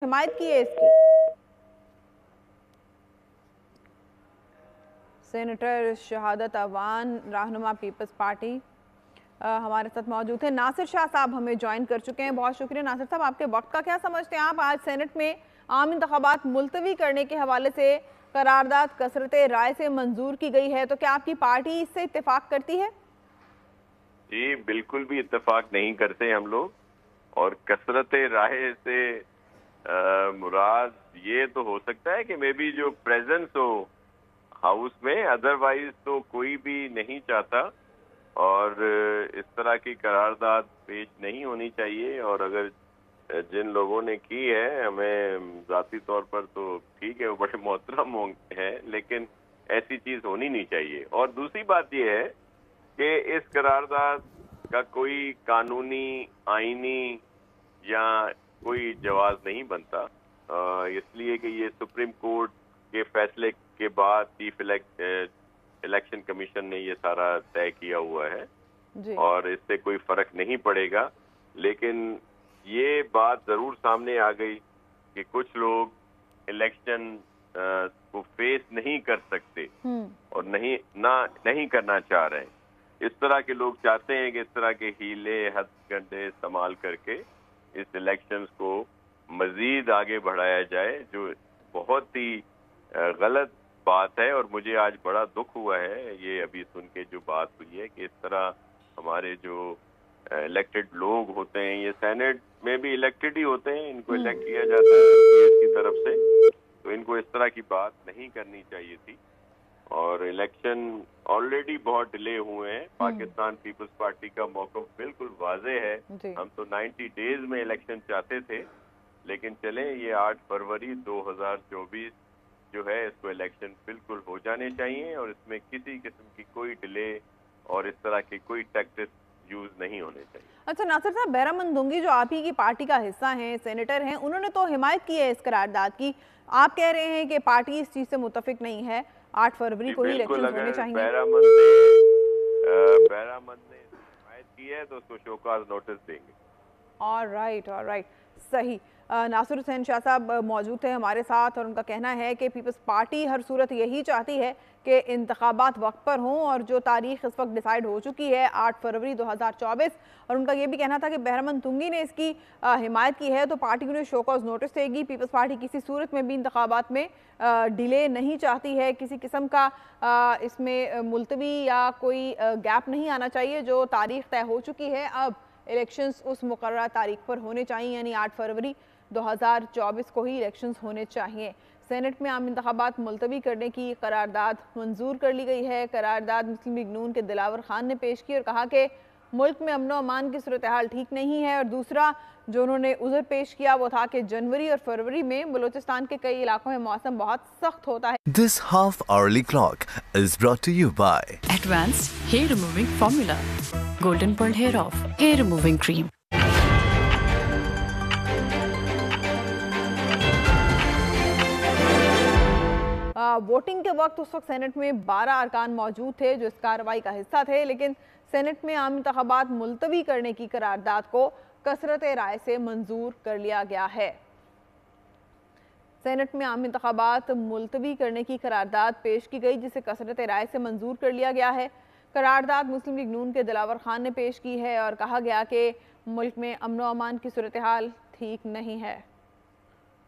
हिमायत की है इसकी। सेनेटर शहादत अवान रहनुमा पीपल्स पार्टी हमारे साथ मौजूद है। नासिर शाह साहब हमें ज्वाइन कर चुके हैं। बहुत शुक्रिया नासिर साहब, आपके वक्त का क्या समझते हैं आप? आज सेनेट में आम इंतखाबात मुलतवी करने के हवाले से करारदाद कसरत राय से मंजूर की गई है, तो क्या आपकी पार्टी इससे इत्तेफाक करती है? जी बिल्कुल भी इत्तेफाक नहीं करते हम लोग। और कसरत राय से मुराद ये तो हो सकता है कि मे बी जो प्रेजेंस हो हाउस में, अदरवाइज तो कोई भी नहीं चाहता। और इस तरह की करारदाद पेश नहीं होनी चाहिए। और अगर जिन लोगों ने की है, हमें जाती तौर पर तो ठीक है, वो बड़े मोहतरम हैं, लेकिन ऐसी चीज होनी नहीं चाहिए। और दूसरी बात यह है कि इस करारदाद का कोई कानूनी, आईनी या कोई जवाब नहीं बनता, इसलिए कि ये सुप्रीम कोर्ट के फैसले के बाद चीफ इलेक्शन कमीशन ने ये सारा तय किया हुआ है जी। और इससे कोई फर्क नहीं पड़ेगा। लेकिन ये बात जरूर सामने आ गई कि कुछ लोग इलेक्शन को फेस नहीं कर सकते और नहीं करना चाह रहे हैं। इस तरह के लोग चाहते हैं कि इस तरह के हीले हथकंडे इस्तेमाल करके इस इलेक्शंस को मजीद आगे बढ़ाया जाए, जो बहुत ही गलत बात है। और मुझे आज बड़ा दुख हुआ है ये अभी सुन के जो बात हुई है कि इस तरह हमारे जो इलेक्टेड लोग होते हैं, ये सेनेट में भी इलेक्टेड ही होते हैं, इनको इलेक्ट किया जाता है एमपीएस की तरफ से, तो इनको इस तरह की बात नहीं करनी चाहिए थी। और इलेक्शन ऑलरेडी बहुत डिले हुए हैं। पाकिस्तान पीपल्स पार्टी का मौक़िफ़ बिल्कुल वाज़ेह है। हम तो 90 डेज में इलेक्शन चाहते थे, लेकिन चले ये 8 फरवरी 2024 जो है, इसको इलेक्शन बिल्कुल हो जाने चाहिए और इसमें किसी किस्म की कोई डिले और इस तरह की कोई टैक्टिक्स यूज नहीं होने चाहिए। अच्छा नासिर साहब, बहरामंद दुंगी जो आप ही की पार्टी का हिस्सा हैं, सेनेटर हैं, उन्होंने तो हिमायत की है इस करारदाद की। आप कह रहे हैं कि पार्टी इस चीज से मुतफिक नहीं है, 8 फरवरी को ही इलेक्शन होने चाहिए। बहरामंद ने हिमायत की है तो उसको शोकाज नोटिस देंगे। ऑलराइट, सही। नासिर हुसैन शाह साहब मौजूद थे हमारे साथ और उनका कहना है कि पीपल्स पार्टी हर सूरत यही चाहती है कि इंतखाबात वक्त पर हों और जो तारीख इस वक्त डिसाइड हो चुकी है 8 फरवरी 2024, और उनका ये भी कहना था कि बहरामंद तुंगी ने इसकी हिमायत की है तो पार्टी उन्हें शो कॉज नोटिस देगी। पीपल्स पार्टी किसी सूरत में भी इंतखाबात में डिले नहीं चाहती है, किसी किस्म का इसमें मुलतवी या कोई गैप नहीं आना चाहिए। जो तारीख तय हो चुकी है, अब इलेक्शंस उस मुकर्रर तारीख पर होने चाहिए, यानी 8 फरवरी 2024 को ही इलेक्शंस होने चाहिए। सेनेट में आम इंतखाबात मुलतवी करने की करारदाद मंजूर कर ली गई है। करारदाद मुस्लिम लीग नून के दिलावर खान ने पेश की और कहा कि मुल्क में अमन अमान की सूरत हाल ठीक नहीं है। और दूसरा जो उन्होंने उज़र पेश किया वो था कि जनवरी और फरवरी में बलूचिस्तान के कई इलाकों में मौसम बहुत सख्त होता है। This half-hourly clock is brought to you by Advanced Hair Removing Formula, Golden Pearl Hair Off Hair Removing Cream। Voting के वक्त उस वक्त सेनेट में 12 अरकान मौजूद थे जो इस कार्रवाई का हिस्सा थे, लेकिन सेनेट में आम इंतखाबात मुलतवी करने की करारदाद को कसरत राय से मंजूर कर लिया गया है। सेनेट में आम इंतखाबात मुलतवी करने की करारदाद पेश की गई, जिसे कसरत राय से मंजूर कर लिया गया है। करारदाद मुस्लिम लीग नून के दिलावर खान ने पेश की है और कहा गया कि मुल्क में अमन अमान की सूरत हाल ठीक नहीं है।